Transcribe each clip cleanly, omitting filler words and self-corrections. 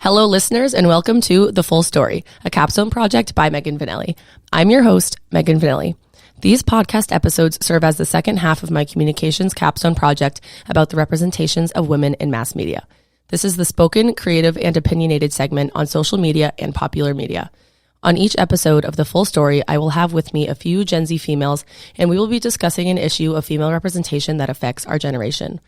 Hello, listeners, and welcome to The Full Story, a capstone project by Megan Vanelli. I'm your host, Megan Vanelli. These podcast episodes serve as the second half of my communications capstone project about the representations of women in mass media. This is the spoken, creative, and opinionated segment on social media and popular media. On each episode of The Full Story, I will have with me a few Gen Z females, and we will be discussing an issue of female representation that affects our generation.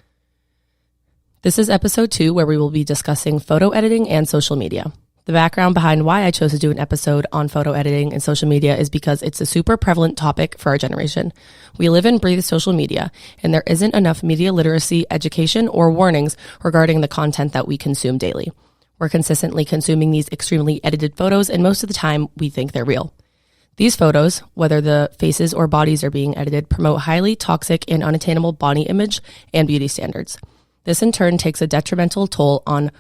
This is episode 2, where we will be discussing photo editing and social media. The background behind why I chose to do an episode on photo editing and social media is because it's a super prevalent topic for our generation. We live and breathe social media, and there isn't enough media literacy, education, or warnings regarding the content that we consume daily. We're consistently consuming these extremely edited photos, and most of the time, we think they're real. These photos, whether the faces or bodies are being edited, promote highly toxic and unattainable body image and beauty standards. This in turn takes a detrimental toll on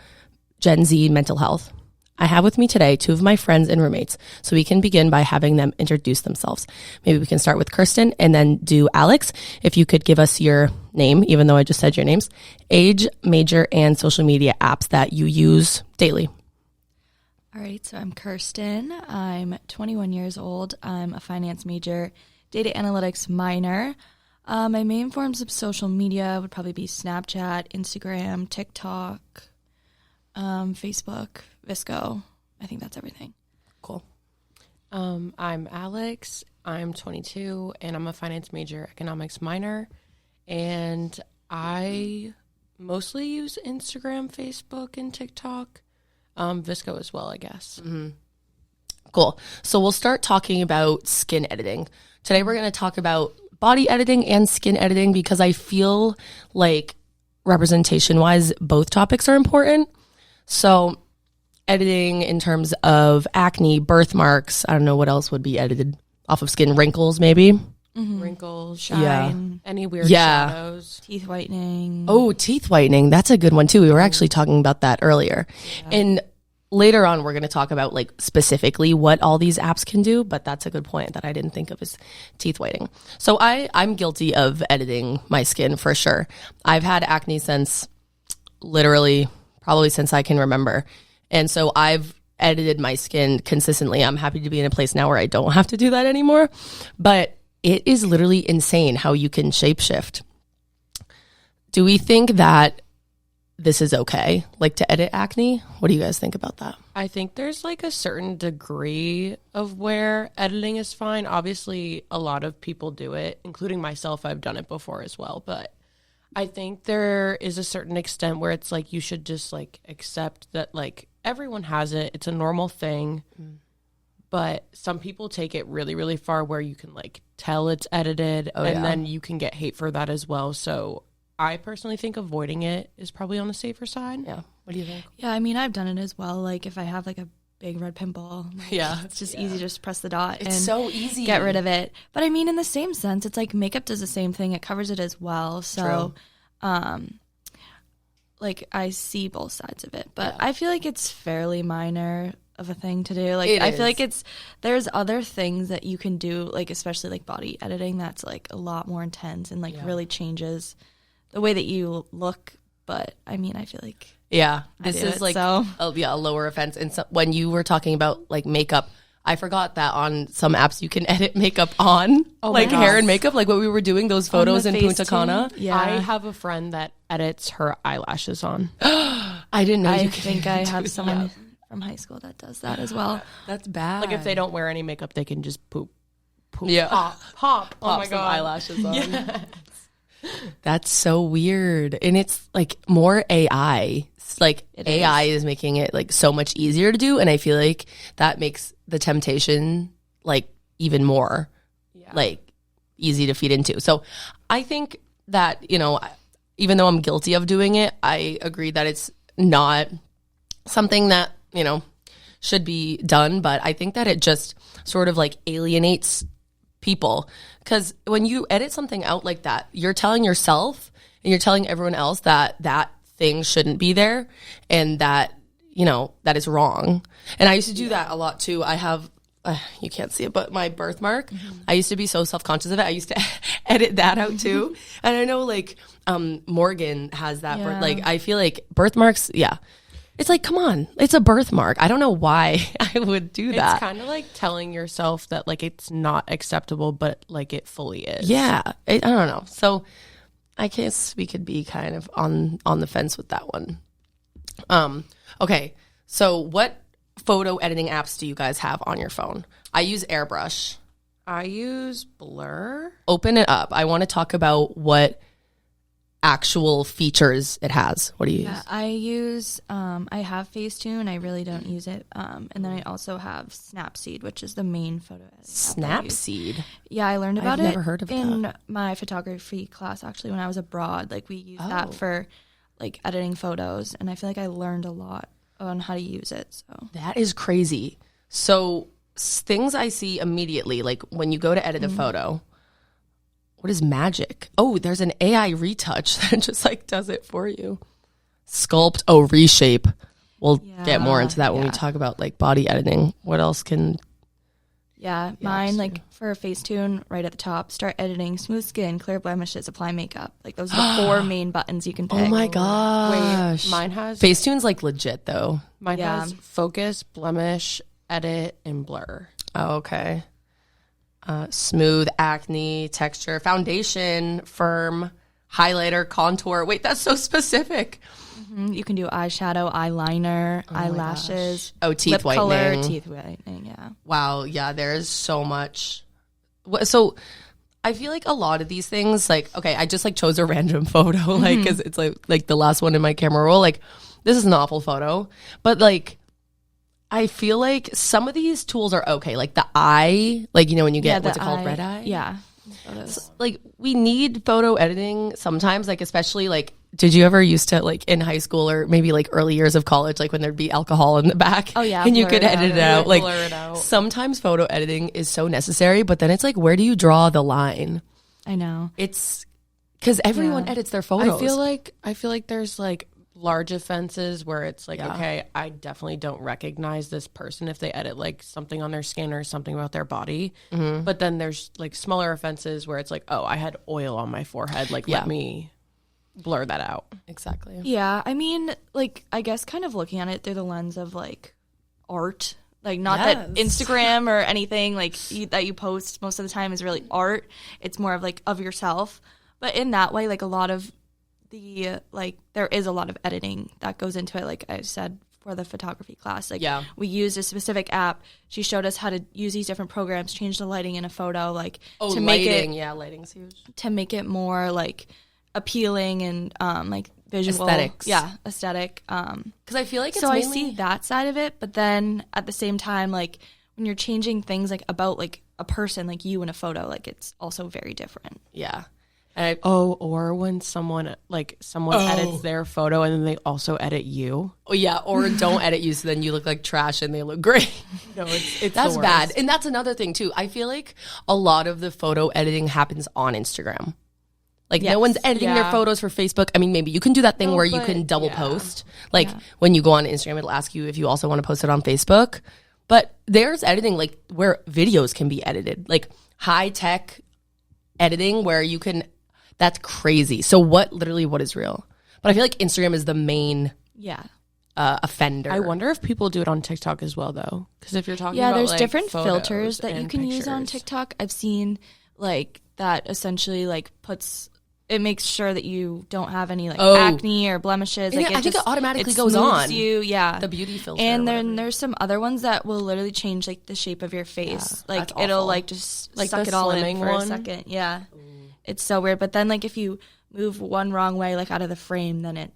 Gen Z mental health. I have with me today 2 of my friends and roommates, so we can begin by having them introduce themselves. Maybe we can start with Kerstin and then do Alex. If you could give us your name, even though I just said your names, age, major, and social media apps that you use daily. All right, so I'm Kerstin. I'm 21 years old. I'm a finance major, data analytics minor. My main forms of social media would probably be Snapchat, Instagram, TikTok, Facebook, Visco. I think that's everything. Cool. I'm Alex. I'm 22, and I'm a finance major, economics minor. And I mostly use Instagram, Facebook, and TikTok. Visco as well, I guess. Mm-hmm. Cool. So we'll start talking about skin editing. Today we're going to talk about body editing and skin editing because I feel like representation-wise, both topics are important. So editing in terms of acne, birthmarks, I don't know what else would be edited off of skin, wrinkles maybe. Mm-hmm. Wrinkles, shine, any weird shadows. teeth whitening. Oh, teeth whitening. That's a good one too. We were actually talking about that earlier. Yeah. And later on, we're going to talk about like specifically what all these apps can do, but that's a good point that I didn't think of is teeth whitening. So I'm guilty of editing my skin for sure. I've had acne since literally probably since I can remember. And so I've edited my skin consistently. I'm happy to be in a place now where I don't have to do that anymore. But it is literally insane how you can shapeshift. Do we think that this is okay, like to edit acne? What do you guys think about that? I think there's like a certain degree of where editing is fine. Obviously, a lot of people do it, including myself. I've done it before as well. But I think there is a certain extent where it's like you should just like accept that like everyone has it. It's a normal thing. But some people take it really, really far where you can like tell it's edited then you can get hate for that as well. So I personally think avoiding it is probably on the safer side. Yeah. What do you think? Yeah, I mean, I've done it as well. Like, if I have, like, a big red pimple, like, it's just easy to just press the dot and so easy. Get rid of it. But, I mean, in the same sense, it's like makeup does the same thing. It covers it as well. So, like, I see both sides of it. But I feel like it's fairly minor of a thing to do. Like, I feel like there's other things that you can do, like, especially, like, body editing that's, like, a lot more intense and, like, really changes the way that you look. But I mean, I feel like this is like a lower offense. And so when you were talking about like makeup, I forgot that on some apps you can edit makakeup on like hair and makeup, like what we were doing those photos in Punta Cana. I have a friend that edits her eyelashes on. I didn't know. I think I have someone from high school that does that as well. That's bad. Like if they don't wear any makeup, they can just pop. Pop. Oh my some god, eyelashes on. Yes. That's so weird. And it's like more AI. It's like AI is making it like so much easier to do. And I feel like that makes the temptation like even more like easy to feed into. So I think that, you know, even though I'm guilty of doing it, I agree that it's not something that, you know, should be done. But I think that it just sort of like alienates people, because when you edit something out like that, you're telling yourself and you're telling everyone else that that thing shouldn't be there and that, you know, that is wrong. And I used to do that a lot too. I have you can't see it, but my birthmark, I used to be so self-conscious of it. I used to edit that out too. And I know like Morgan has that, like I feel like birthmarks, It's like, come on, it's a birthmark. I don't know why I would do that. It's kind of like telling yourself that like it's not acceptable, but like it fully is. Yeah, I don't know. So I guess we could be kind of on the fence with that one. Okay, so what photo editing apps do you guys have on your phone? I use Airbrush. I use Blur. Open it up. I want to talk about what actual features it has. What do you use? I use I have Facetune. I really don't use it. And then I also have Snapseed, which is the main photo editing app I use. Snapseed. Yeah, I learned about I've never heard of in that. my photography class actually when I was abroad. Like we used that for like editing photos, and I feel like I learned a lot on how to use it. So That is crazy. So things I see immediately, like when you go to edit a photo, what is magic? Oh, there's an AI retouch that just like does it for you. Sculpt, reshape. We'll get more into that when we talk about like body editing. What else can... mine, like for Facetune, right at the top, start editing, smooth skin, clear blemishes, apply makeup. Like those are the 4 main buttons you can pick. Oh my gosh. Wait, mine has... Facetune's like legit though. Mine has focus, blemish, edit, and blur. Oh, okay. Smooth, acne, texture, foundation, firm, highlighter, contour. Wait, that's so specific. You can do eyeshadow, eyeliner, eyelashes. Oh, teeth lip whitening. color, teeth whitening, yeah. Wow, yeah, there is so much. So I feel like a lot of these things, like, okay, I just like chose a random photo, like, because it's like the last one in my camera roll. Like, this is an awful photo, but like, I feel like some of these tools are okay. Like the eye, like, you know, when you get, what's it called, red eye? Yeah. So, like, we need photo editing sometimes, like, especially, like, did you ever used to, like, in high school or maybe, like, early years of college, like, when there'd be alcohol in the back? Oh, yeah. And you could edit it out. Like, blur it out. sometimes photo editing is so necessary, but then it's like, where do you draw the line? I know. It's because everyone edits their photos. I feel like there's, like, large offenses where it's like, okay, I definitely don't recognize this person if they edit like something on their skin or something about their body. But then there's like smaller offenses where it's like, oh, I had oil on my forehead. Like, let me blur that out. Exactly. Yeah. I mean, like, I guess kind of looking at it through the lens of like art, like not that Instagram or anything like that you post most of the time is really art. It's more of like of yourself. But in that way, like a lot of there is a lot of editing that goes into it, like I said for the photography class. Like we used a specific app. She showed us how to use these different programs, change the lighting in a photo, like to make it lighting's huge. To make it more like appealing and like visual aesthetics. Aesthetic. Because I feel like it's so mainly... I see that side of it, but then at the same time, like when you're changing things like about like a person, like you in a photo, like it's also very different. Yeah. Or when someone edits their photo and then they also edit you. Oh yeah, or don't edit you, so then you look like trash and they look great. No, it's that's the bad. worst. And that's another thing too. I feel like a lot of the photo editing happens on Instagram. Like no one's editing their photos for Facebook. I mean, maybe you can do that thing where you can double post. Like when you go on Instagram, it'll ask you if you also want to post it on Facebook. But there's editing like where videos can be edited, like high tech editing where you can. That's crazy. So what is real? But I feel like Instagram is the main offender. I wonder if people do it on TikTok as well, though. Because if you're talking about there's like, different photos filters that you can pictures. use on TikTok. I've seen like that essentially like it makes sure that you don't have any like acne or blemishes. Like I think it automatically goes on. You, the beauty filter. And then there's some other ones that will literally change like the shape of your face. Like it'll like just like suck it all in for a second. Yeah. It's so weird. But then, like, if you move one wrong way, like, out of the frame, then it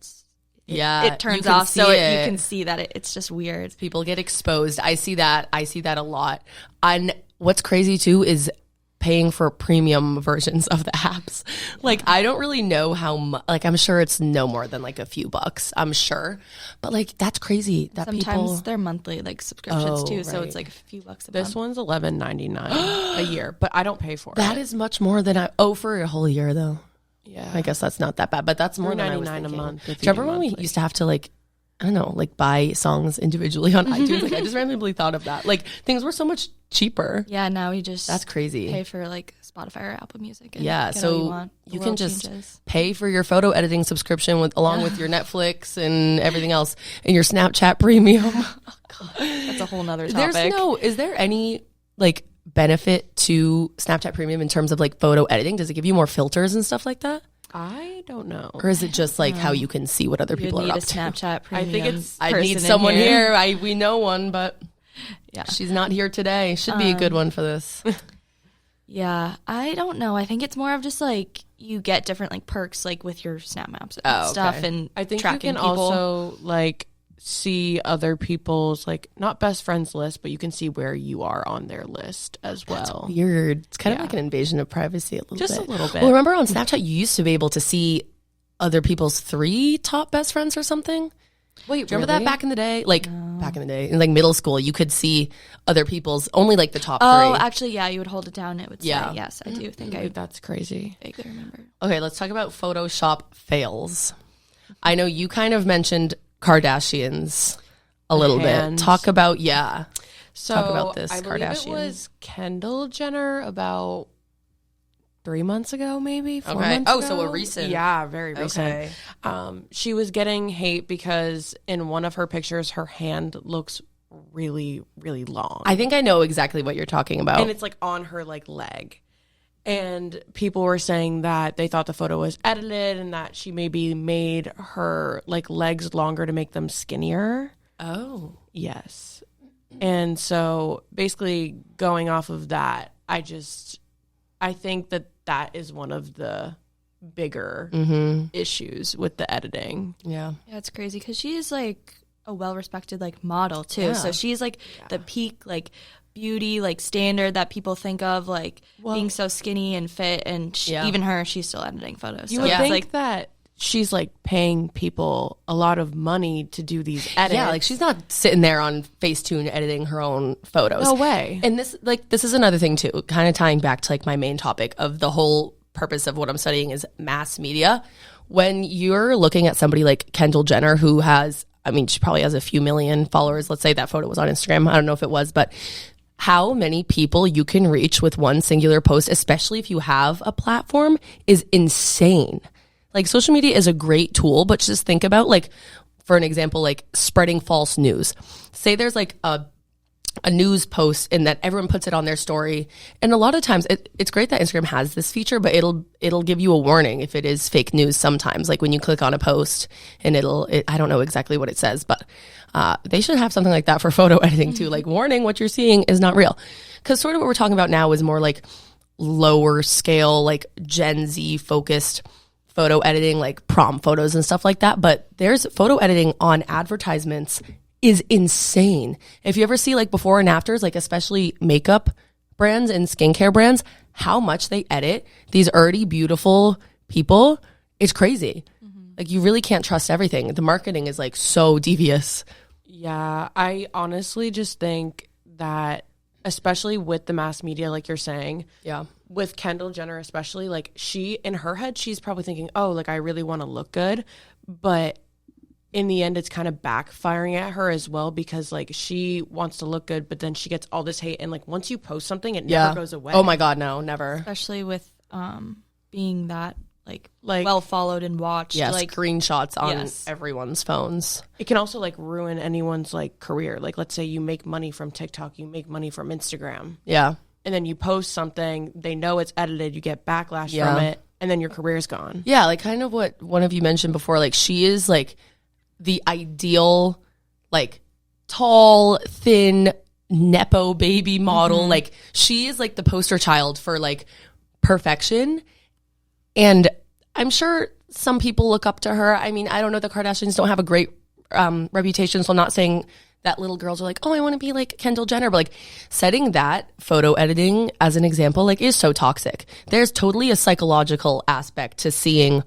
turns off. So you can see that it's just weird. People get exposed. I see that a lot. And what's crazy, too, is paying for premium versions of the apps. Like, I don't really know how much. Like, I'm sure it's no more than, like, a few bucks. I'm sure. But, like, that's crazy. That sometimes they're monthly, like, subscriptions, too. Right. So it's, like, a few bucks a month. This one's $11.99 a year, but I don't pay for it. That is much more than for a whole year, though. Yeah. I guess that's not that bad, but that's more than I was thinking. $3.99 a month. Do you remember when we used to have to, like, I don't know, like, buy songs individually on iTunes? Like, I just randomly thought of that. Like, things were so much cheaper. Yeah, now you just That's crazy. pay for like Spotify or Apple Music. And Yeah, get all so you want. The you world can just changes. pay for your photo editing subscription along with your Netflix and everything else and your Snapchat premium. That's a whole nother topic. Is there any like benefit to Snapchat premium in terms of like photo editing? Does it give you more filters and stuff like that? I don't know. Or is it just like how you can see what other people are up need a to? Snapchat premium. I think it's. I need someone here. We know one, but Yeah. she's not here today. Should be a good one for this. Yeah, I don't know. I think it's more of just like you get different like perks like with your Snap Maps and stuff, and I think tracking you can people. also like see other people's like not best friends list, but you can see where you are on their list as well. Weird. It's kind of Yeah. like an invasion of privacy a little Just bit. a little bit. Well, remember on Snapchat, you used to be able to see other people's 3 top best friends or something? Wait, Do you remember that back in the day? Like back in the day, in like middle school, you could see other people's only like the top 3. Oh, actually, yeah, you would hold it down. And it would say, Yeah. yes, I do think That's crazy. vaguely remember. Okay, let's talk about Photoshop fails. I know you kind of mentioned Kardashians a little bit. hands. Talk about So Talk about this, I believe it Kardashian. was Kendall Jenner about 3 months ago, maybe 4 Okay. months Oh, ago. so a recent- Yeah, very recent. Okay. She was getting hate because in one of her pictures, her hand looks really, really long. I think I know exactly what you're talking about. And it's like on her like leg. And people were saying that they thought the photo was edited and that she maybe made her like legs longer to make them skinnier. Oh. Yes. And so basically going off of that, I think that is one of the bigger issues with the editing. Yeah. Yeah, it's crazy because she is like a well-respected like model too. Yeah. So she's like the peak like beauty like standard that people think of like being so skinny and fit, and even her, she's still editing photos. You So would it's think like that she's like paying people a lot of money to do these edits. Yeah, like she's not sitting there on Facetune editing her own photos. No way. And this is another thing too, kind of tying back to like my main topic of the whole purpose of what I'm studying is mass media. When you're looking at somebody like Kendall Jenner, who has, I mean, she probably has a few million followers. Let's say that photo was on Instagram. I don't know if it was, but how many people you can reach with one singular post, especially if you have a platform, is insane. Like social media is a great tool, but just think about like, for an example, like spreading false news. Say there's like a news post and that everyone puts it on their story. And a lot of times it's great that Instagram has this feature, but it'll give you a warning if it is fake news sometimes. Like when you click on a post and I don't know exactly what it says, but they should have something like that for photo editing too. Like warning, what you're seeing is not real. Because sort of what we're talking about now is more like lower scale, like Gen Z focused photo editing, like prom photos and stuff like that. But there's photo editing on advertisements is insane. If you ever see like before and afters, like especially makeup brands and skincare brands, how much they edit these already beautiful people, it's crazy. Like you really can't trust everything. The marketing is like so devious. Yeah, I honestly just think that, especially with the mass media, like you're saying, Yeah. with Kendall Jenner especially, like she, in her head, she's probably thinking, oh, like I really want to look good. But in the end, it's kind of backfiring at her as well, because like she wants to look good, but then she gets all this hate. And like once you post something, it never goes away. Oh my God, no, never. especially with being that like well followed and watched. Yeah, Like screenshots on Yes. everyone's phones. It can also like ruin anyone's like career. Like let's say you make money from TikTok, you make money from Instagram, Yeah. and then you post something, they know it's edited, you get backlash Yeah. from it, and then your career's gone. Yeah, like kind of what one of you mentioned before, like she is like the ideal, like tall, thin, Nepo baby model. Like she is like the poster child for like perfection. And I'm sure some people look up to her. I mean, I don't know, the Kardashians don't have a great reputation, so I'm not saying that little girls are like, oh, I want to be like Kendall Jenner. But like setting that photo editing as an example, like is so toxic. There's totally a psychological aspect to seeing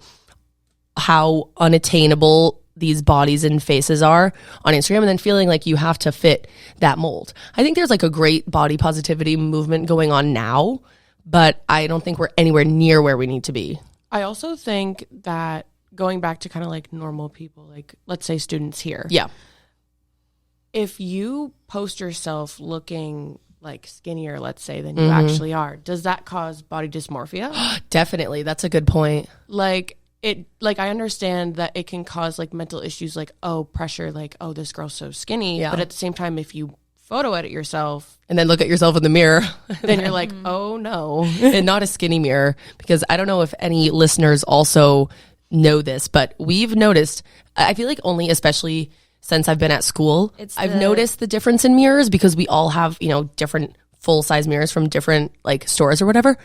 how unattainable these bodies and faces are on Instagram and then feeling like you have to fit that mold. I think there's like a great body positivity movement going on now, but I don't think we're anywhere near where we need to be. I also think that going back to kind of like normal people, like let's say students here. Yeah. If you post yourself looking like skinnier, let's say, than you actually are, does that cause body dysmorphia? Definitely. That's a good point. Like I understand that it can cause like mental issues, like, oh, pressure, like, oh, this girl's so skinny. Yeah. But at the same time, if you photo edit yourself and then look at yourself in the mirror, then you're like, oh no. And not a skinny mirror, because I don't know if any listeners also know this, but we've noticed, I feel like only especially since I've been at school, I've noticed the difference in mirrors, because we all have, different full size mirrors from different like stores or whatever.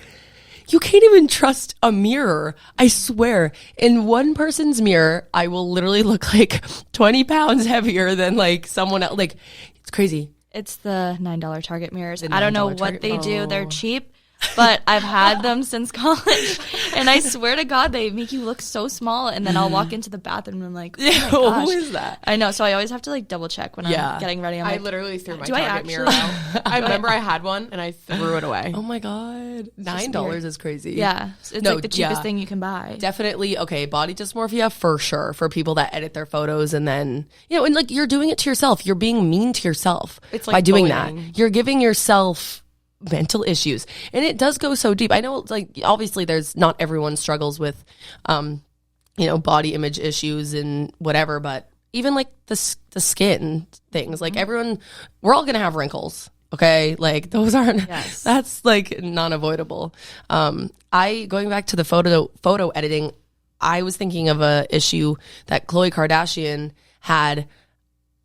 You can't even trust a mirror. I swear, in one person's mirror, I will literally look like 20 pounds heavier than like someone else. Like, it's crazy. It's the $9 Target mirrors. I don't know what they do. They're cheap, but I've had them since college. And I swear to God, they make you look so small. And then I'll walk into the bathroom and I'm like, oh my gosh. Who is that? I know. So I always have to like double check when I'm getting ready. I literally threw my Target mirror out. I remember I had one and I threw it away. Oh my God. $9 is crazy. Yeah. It's like the cheapest thing you can buy. Definitely. Okay. Body dysmorphia for sure, for people that edit their photos and then, and like you're doing it to yourself. You're being mean to yourself by doing that. You're giving yourself mental issues, and it does go so deep. I know, like, obviously there's not everyone struggles with body image issues and whatever, but even like the skin things, like we're all gonna have wrinkles, okay? Like those aren't that's like non-avoidable. Going back to the photo editing, I was thinking of a issue that Khloe Kardashian had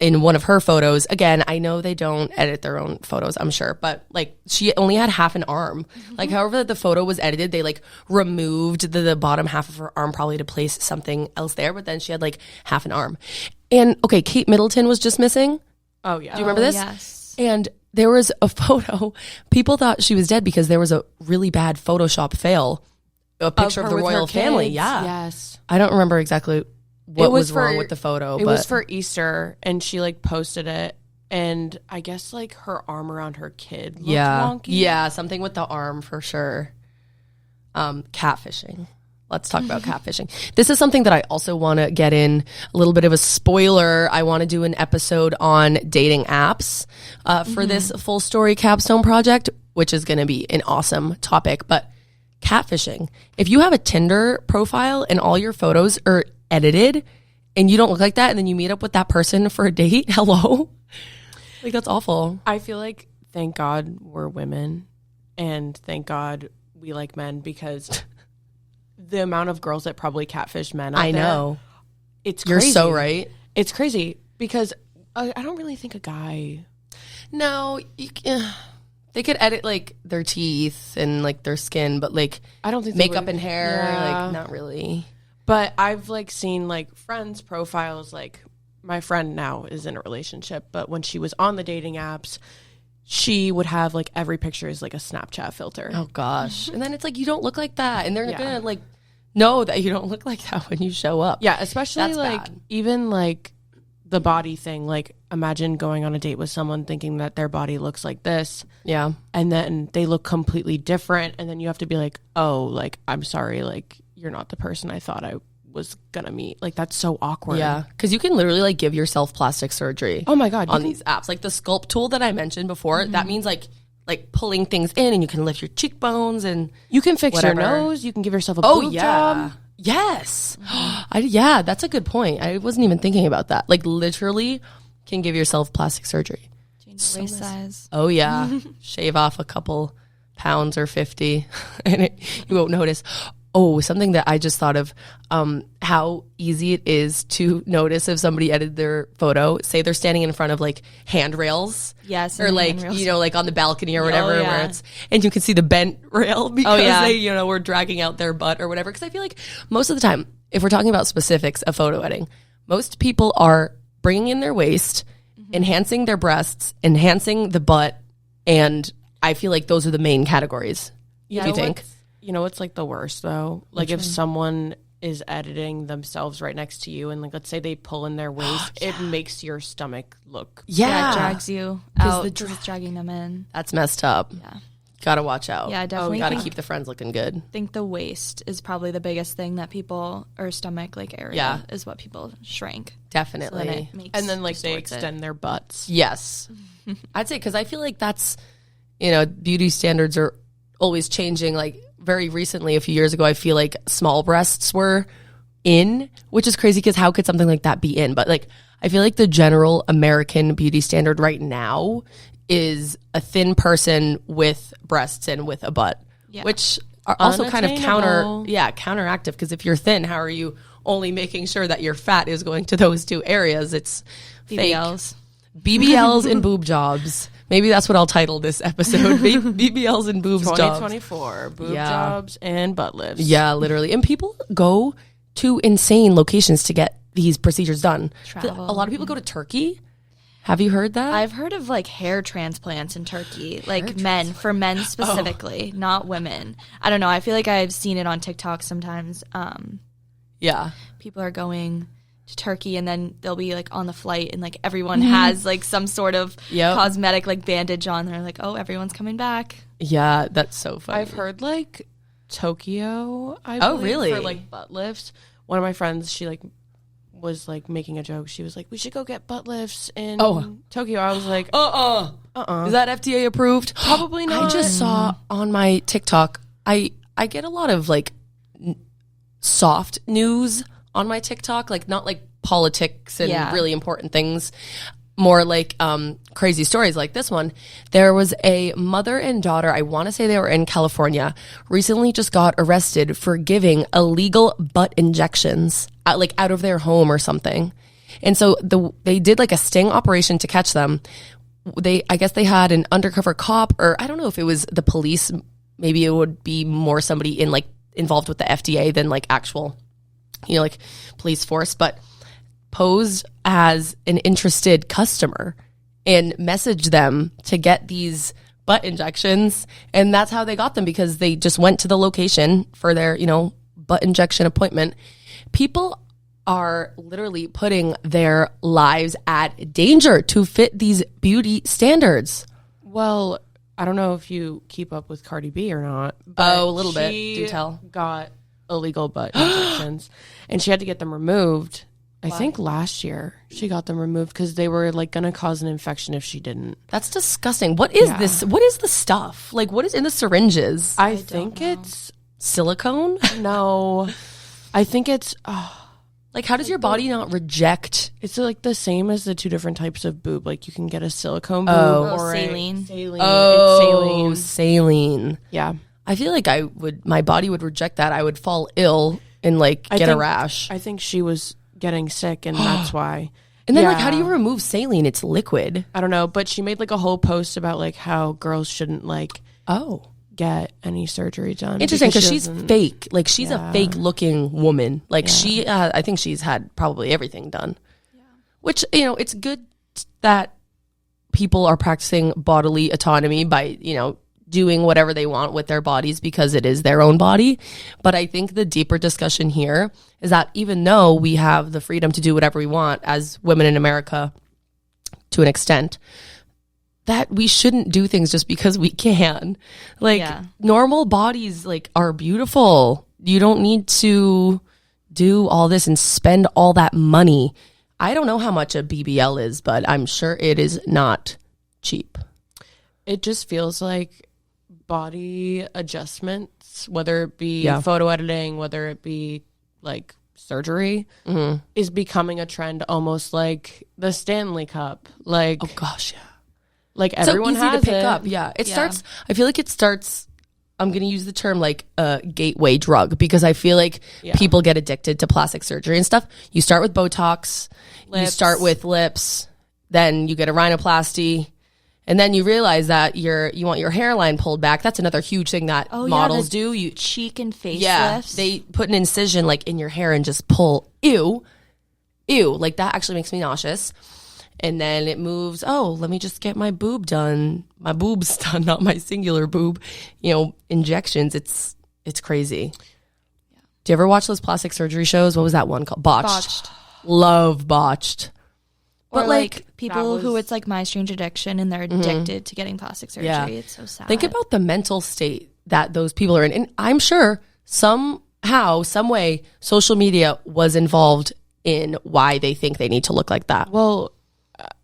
in one of her photos. Again, I know they don't edit their own photos, I'm sure, but like she only had half an arm. Like however the photo was edited, they like removed the bottom half of her arm probably to place something else there, but then she had like half an arm. And okay, Kate Middleton was just missing. Oh yeah. Do you remember this? Yes. And there was a photo, people thought she was dead because there was a really bad Photoshop fail. A picture of the royal family. Yeah. Yes. I don't remember exactly what was wrong with the photo. It was for Easter, and she like posted it, and I guess like her arm around her kid looked wonky. Yeah, something with the arm for sure. Catfishing. Let's talk about catfishing. This is something that I also want to get in a little bit of a spoiler. I want to do an episode on dating apps for this full story capstone project, which is going to be an awesome topic. But catfishing, if you have a Tinder profile and all your photos are edited and you don't look like that, and then you meet up with that person for a date, hello? Like, that's awful. I feel like, thank God we're women, and thank God we like men, because the amount of girls that probably catfish men out there, know. It's crazy. You're so right. It's crazy, because I don't really think a guy... No, they could edit like their teeth and like their skin, but like I don't think makeup and hair, like not really. But I've like seen like friends' profiles. Like my friend now is in a relationship, but when she was on the dating apps, she would have like every picture is like a Snapchat filter. Oh gosh. And then it's like, you don't look like that, and they're gonna like know that you don't look like that when you show up. Yeah, especially That's like bad. even like the body thing. Like imagine going on a date with someone thinking that their body looks like this. Yeah. And then they look completely different, and then you have to be like, oh, like I'm sorry, like you're not the person I thought I was gonna meet. Like that's so awkward. Yeah, because you can literally like give yourself plastic surgery. Oh my God. On these apps, like the Sculpt tool that I mentioned before, that means like pulling things in, and you can lift your cheekbones, and you can fix whatever. your nose. You can give yourself a boob job. Yes. That's a good point. I wasn't even thinking about that. Like literally can give yourself plastic surgery. Change the waist size. Oh yeah. Shave off a couple pounds or 50 and you won't notice. Oh, something that I just thought of, how easy it is to notice if somebody edited their photo. Say they're standing in front of like handrails. Yes. Or like, like on the balcony or whatever, where it's, and you can see the bent rail because they, were dragging out their butt or whatever. Because I feel like most of the time, if we're talking about specifics of photo editing, most people are bringing in their waist, enhancing their breasts, enhancing the butt, and I feel like those are the main categories. Do you think? You know what's like the worst though? Like if someone is editing themselves right next to you, and like let's say they pull in their waist, it makes your stomach look. Yeah, it drags you out because it's dragging them in. That's messed up. Yeah. Gotta watch out. Yeah, definitely. Gotta keep the friends looking good. I think the waist is probably the biggest thing that people, or stomach like area is what people shrink. Definitely. And then like they extend their butts. Yes. I'd say, because I feel like that's beauty standards are always changing. Like very recently, a few years ago, I feel like small breasts were in, which is crazy because how could something like that be in? But like, I feel like the general American beauty standard right now is a thin person with breasts and with a butt, which are also kind of counteractive, because if you're thin, how are you only making sure that your fat is going to those two areas? It's BBLs. BBLs and boob jobs. Maybe that's what I'll title this episode. BBLs and boobs jobs. 2024, boob jobs and butt lifts. Yeah, literally. And people go to insane locations to get these procedures done. Travel. A lot of people go to Turkey. Have you heard that? I've heard of like hair transplants in Turkey, like for men specifically, not women. I don't know. I feel like I've seen it on TikTok sometimes. Yeah. People are going to Turkey and then they'll be like on the flight and like everyone has like some sort of cosmetic like bandage on. They're like, oh, everyone's coming back. Yeah, that's so funny. I've heard like Tokyo, really? For like butt lifts. One of my friends, she like was like making a joke. She was like, we should go get butt lifts in Tokyo. I was like, Is that FDA approved? Probably not. I just saw on my TikTok, I get a lot of like soft news on my TikTok, like not like politics and really important things, more like crazy stories like this one. There was a mother and daughter, I want to say they were in California, recently just got arrested for giving illegal butt injections out of their home or something. And so they did like a sting operation to catch them. I guess they had an undercover cop, or I don't know if it was the police. Maybe it would be more somebody involved with the FDA than like actual, like police force, but posed as an interested customer and messaged them to get these butt injections. And that's how they got them, because they just went to the location for their, butt injection appointment. People are literally putting their lives at danger to fit these beauty standards. Well, I don't know if you keep up with Cardi B or not. A little bit. Do tell. Got illegal butt injections and she had to get them removed. I think last year she got them removed because they were like going to cause an infection if she didn't. That's disgusting. What is this? What is the stuff? Like, what is in the syringes? I think it's silicone. No, I think it's like, how does your body not reject? It's like the same as the two different types of boob. Like you can get a silicone boob or saline. Saline. Oh, it's saline. Yeah. I feel like my body would reject that. I would fall ill and get a rash. I think she was getting sick and that's why. And then how do you remove saline? It's liquid. I don't know, but she made like a whole post about like how girls shouldn't get any surgery done. Interesting, because she's fake. Like she's a fake looking woman. Like she, I think she's had probably everything done. Yeah. Which, it's good that people are practicing bodily autonomy by, doing whatever they want with their bodies because it is their own body. But I think the deeper discussion here is that even though we have the freedom to do whatever we want as women in America to an extent, that we shouldn't do things just because we can. Normal bodies are beautiful. You don't need to do all this and spend all that money. I don't know how much a BBL is, but I'm sure it is not cheap. It just feels like body adjustments, whether it be photo editing, whether it be like surgery, is becoming a trend, almost like the Stanley Cup. Like, oh gosh, yeah. Like everyone so easy has to pick up. Yeah, it starts. I feel like it starts. I'm going to use the term like a gateway drug, because I feel like people get addicted to plastic surgery and stuff. You start with Botox, you start with lips, then you get a rhinoplasty. And then you realize that you want your hairline pulled back. That's another huge thing that models do. You cheek and face lifts. They put an incision in your hair and just pull. Ew. Like that actually makes me nauseous. And then it moves. Oh, let me just get my boob done. My boobs done, not my singular boob. Injections. It's crazy. Yeah. Do you ever watch those plastic surgery shows? What was that one called? Botched. Love Botched. But like people who it's like My Strange Addiction and they're addicted to getting plastic surgery. Yeah. It's so sad. Think about the mental state that those people are in. And I'm sure somehow, some way, social media was involved in why they think they need to look like that. Well,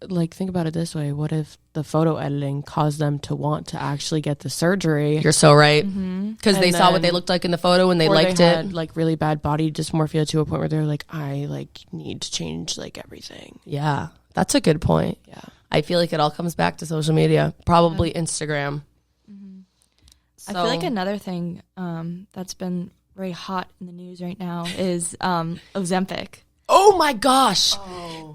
like, think about it this way. What if the photo editing caused them to want to actually get the surgery? You're so right. Because they saw what they looked like in the photo and they liked they it. had, like, really bad body dysmorphia to a point where they're like, I, like, need to change, like, everything. Yeah, that's a good point. Yeah. I feel like it all comes back to social media, probably Instagram. I feel like another thing that's been very hot in the news right now is Ozempic. Oh my gosh.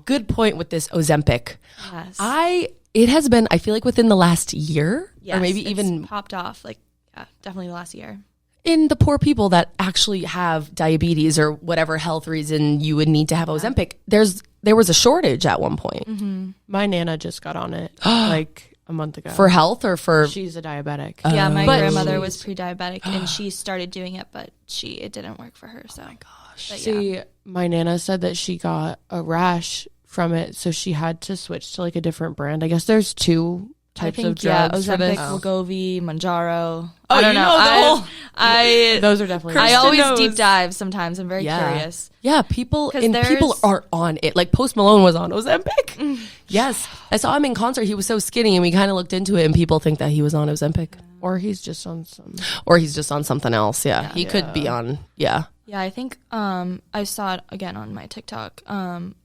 Good point with this Ozempic. Yes. It has been, I feel like within the last year, Yes, or maybe it's even popped off, like, yeah, definitely the last year. in the poor people that actually have diabetes or whatever health reason you would need to have Ozempic. There was a shortage at one point. My Nana just got on it like a month ago. For health or for... She's a diabetic. Yeah, my But- grandmother was pre-diabetic and she started doing it, but it didn't work for her. So. Oh my gosh. See, my Nana said that she got a rash from it, so she had to switch to like a different brand. I guess there's two types of drugs for Ozempic, this. Wegovy, Manjaro. Oh, I don't you know. know the I Those are definitely. I Kerstin always knows. deep dive sometimes. I'm very curious. Yeah, people 'Cause people there's- are on it. Like Post Malone was on Ozempic. Yes, I saw him in concert. He was so skinny, and we kind of looked into it, and people think that he was on Ozempic, or he's just on some. or he's just on something else. Yeah, he could be on. Yeah, Yeah, I think I saw it again on my TikTok.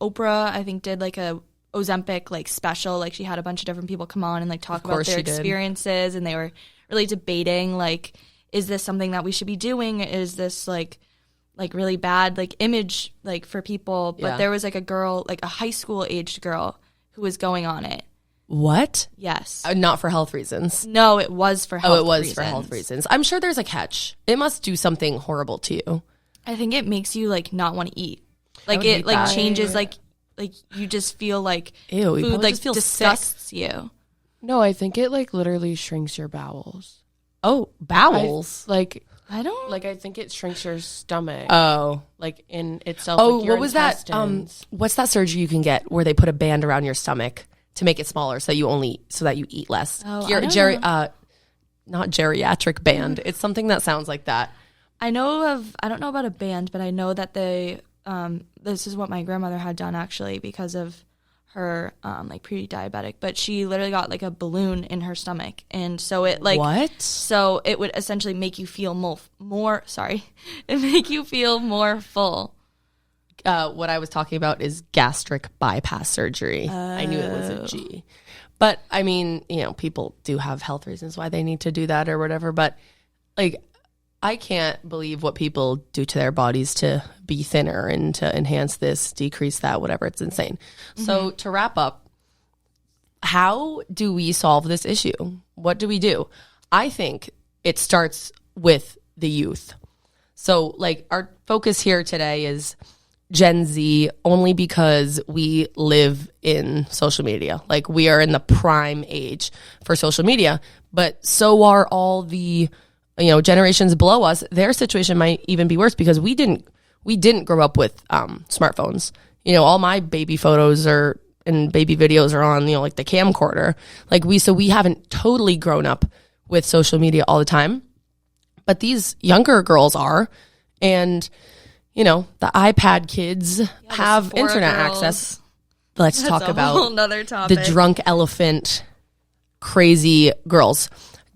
Oprah, I think, did like a Ozempic like special. Like she had a bunch of different people come on and like talk about course their she did. experiences, and they were really debating like, is this something that we should be doing? Is this like really bad like image like for people? But Yeah. there was like a girl, like a high school aged girl, who was going on it. what? Yes. Not for health reasons. No, it was for health Oh, it was reasons. for health reasons. I'm sure there's a catch. It must do something horrible to you. I think it makes you like not want to eat. Like would it hate like that. changes like you just feel like Ew, you food probably like just feel disgusts you. No, I think it like literally shrinks your bowels. Oh, bowels. Like I don't I think it shrinks your stomach. Oh. Like in itself. Oh, like your what was that? intestines. What's that surgery you can get where they put a band around your stomach to make it smaller so that you eat less? Oh, I don't Not geriatric band. It's something that sounds like that. I don't know about a band, but I know that they this is what my grandmother had done actually because of her like pre-diabetic, but she literally got like a balloon in her stomach, and so it like What? so it would essentially make you feel more it make you feel more full. What I was talking about is gastric bypass surgery. I knew it was a G. But I mean, people do have health reasons why they need to do that or whatever. But like, I can't believe what people do to their bodies to be thinner and to enhance this, decrease that, whatever. It's insane. So to wrap up, how do we solve this issue? What do we do? I think it starts with the youth. So like our focus here today is Gen Z only because we live in social media. Like we are in the prime age for social media, but so are all the generations below us. Their situation might even be worse because we didn't grow up with smartphones. All my baby photos and baby videos are on like the camcorder. So we haven't totally grown up with social media all the time, but these younger girls are, and the iPad kids have Sephora internet girls. access. Let's talk That's a about whole nother topic. the drunk elephant, crazy girls.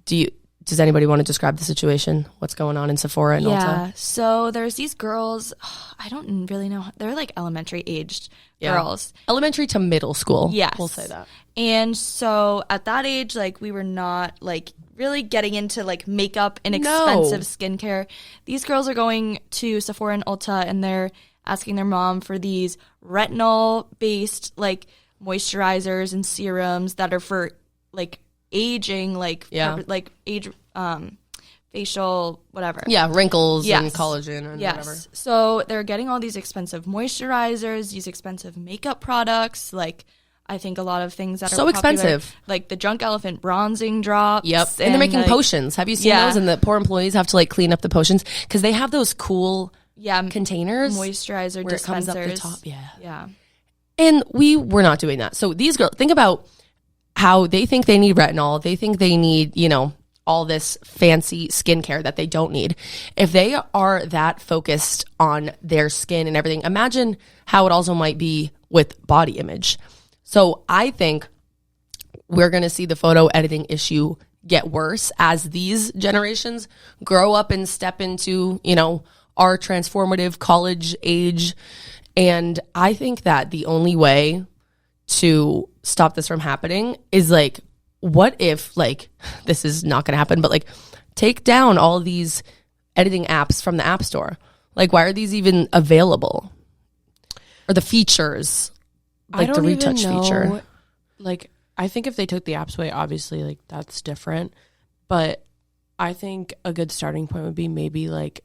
Does anybody want to describe the situation? What's going on in Sephora and Ulta? Yeah, so there's these girls, I don't really know, they're like elementary aged girls. Elementary to middle school. Yes. We'll say that. And so at that age, like we were not like really getting into like makeup and expensive skincare. These girls are going to Sephora and Ulta and they're asking their mom for these retinol based like moisturizers and serums that are for like aging, like like age facial whatever. Yeah, wrinkles Yes. and collagen and whatever. So they're getting all these expensive moisturizers, these expensive makeup products, like I think a lot of things that are So popular, expensive. like the Drunk Elephant bronzing drops. Yep. And they're making like, potions. Have you seen those? And the poor employees have to like clean up the potions because they have those cool containers moisturizer where it comes dispensers. up the top. Yeah. Yeah. And we were not doing that. So these girls, think about how they think they need retinol. They think they need, all this fancy skincare that they don't need. If they are that focused on their skin and everything, imagine how it also might be with body image. So I think we're going to see the photo editing issue get worse as these generations grow up and step into, you know, our transformative college age. And I think that the only way to stop this from happening is like, what if, like, this is not going to happen, but like take down all these editing apps from the App Store? Like, why are these even available? Or the features, like the retouch feature. Like, I think if they took the apps away, obviously, like, that's different. But I think a good starting point would be maybe, like,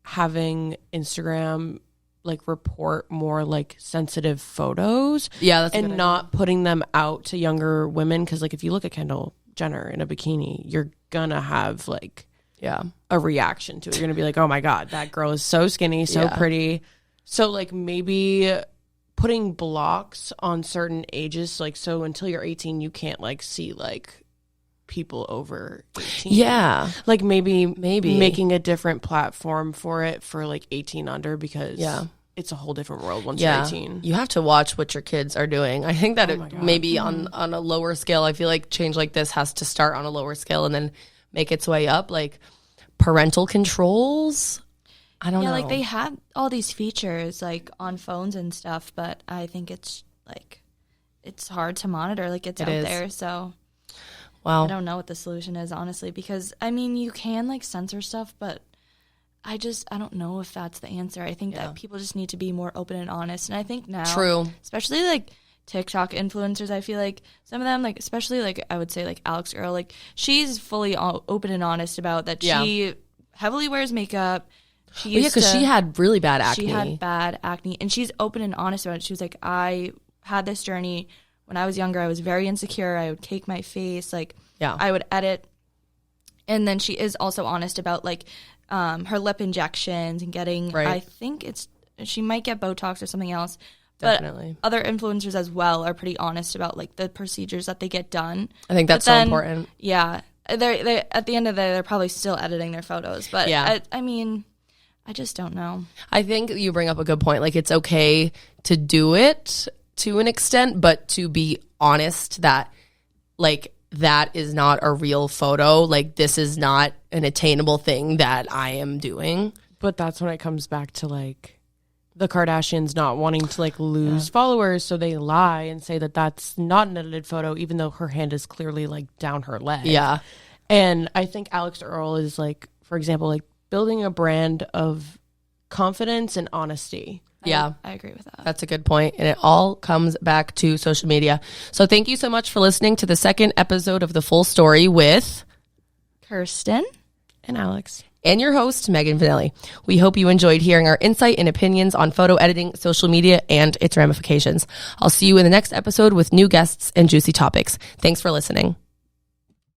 having Instagram, like, report more, like, sensitive photos. Yeah, that's and not putting them out to younger women. Because, like, if you look at Kendall Jenner in a bikini, you're gonna have, like, a reaction to it. You're gonna be like, oh, my God, that girl is so skinny, so pretty. So, like, maybe putting blocks on certain ages, like, so until you're 18 you can't, like, see, like, people over 18. Yeah, like maybe making a different platform for it for, like, 18 under, because it's a whole different world once you're 18. You have to watch what your kids are doing. I think that maybe on a lower scale, I feel like change like this has to start on a lower scale and then make its way up, like parental controls. I don't know. Like, they had all these features, like, on phones and stuff, but I think it's, like, it's hard to monitor. Like, it's out there, so I don't know what the solution is, honestly, because, I mean, you can, like, censor stuff, but I don't know if that's the answer. I think that people just need to be more open and honest, and I think now, especially, like, TikTok influencers, I feel like some of them, like, especially, like, I would say, like, Alex Earl, like, she's fully open and honest about that she heavily wears makeup. Because she had really bad acne. She had bad acne, and she's open and honest about it. She was like, I had this journey when I was younger. I was very insecure. I would cake my face. Like, I would edit. And then she is also honest about, like, her lip injections and getting, I think she might get Botox or something else. Definitely. But other influencers as well are pretty honest about, like, the procedures that they get done. I think that's so important. Yeah. They're at the end of the day, they're probably still editing their photos. But, I mean, I just don't know. I think you bring up a good point. Like, it's okay to do it to an extent, but to be honest that, like, that is not a real photo. Like, this is not an attainable thing that I am doing. But that's when it comes back to, like, the Kardashians not wanting to, like, lose followers, so they lie and say that that's not an edited photo, even though her hand is clearly, like, down her leg. Yeah. And I think Alex Earl is, like, for example, like, building a brand of confidence and honesty. Yeah. I agree with that. That's a good point. And it all comes back to social media. So thank you so much for listening to the second episode of The Full Story with Kerstin and Alex. And your host, Megan Vanelli. We hope you enjoyed hearing our insight and opinions on photo editing, social media, and its ramifications. I'll see you in the next episode with new guests and juicy topics. Thanks for listening.